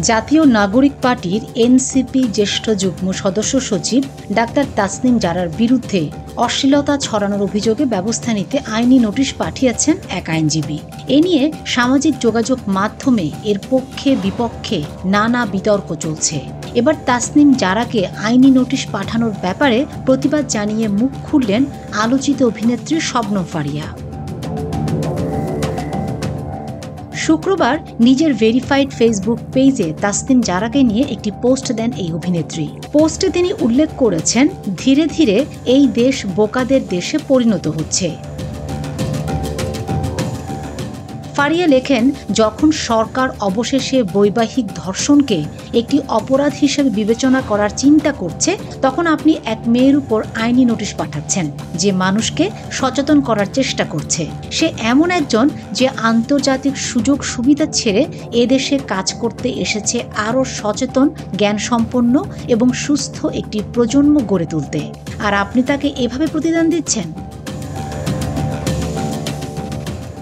জাতীয় নাগরিক পার্টির এনসিপি জ্যেষ্ঠ যুগ্ম সদস্য সচিব ডাক্তার তাসনিম জারার বিরুদ্ধে অশ্লীলতা ছড়ানোর অভিযোগে ব্যবস্থা নিতে আইনি নোটিশ পাঠিয়েছেন এক আইনজীবী। এ নিয়ে সামাজিক যোগাযোগ মাধ্যমে এর পক্ষে বিপক্ষে নানা বিতর্ক চলছে। এবার তাসনিম জারাকে আইনি নোটিশ পাঠানোর ব্যাপারে প্রতিবাদ জানিয়ে মুখ খুললেন আলোচিত অভিনেত্রী শবনম ফারিয়া। শুক্রবার নিজের ভেরিফাইড ফেসবুক পেজে তাসনিম জারাকে নিয়ে একটি পোস্ট দেন এই অভিনেত্রী। পোস্টে তিনি উল্লেখ করেছেন, ধীরে ধীরে এই দেশ বোকাদের দেশে পরিণত হচ্ছে। ফারিয়া লেখেন, যখন সরকার অবশেষে বৈবাহিক ধর্ষণকে একটি অপরাধ হিসেবে বিবেচনা করার চিন্তা করছে, তখন আপনি এক মেয়ের উপর আইনি নোটিশ পাঠাচ্ছেন যে মানুষকে সচেতন করার চেষ্টা করছে। সে এমন একজন যে আন্তর্জাতিক সুযোগ সুবিধা ছেড়ে এদেশে কাজ করতে এসেছে আরও সচেতন, জ্ঞানসম্পন্ন এবং সুস্থ একটি প্রজন্ম গড়ে তুলতে। আর আপনি তাকে এভাবে প্রতিদান দিচ্ছেন।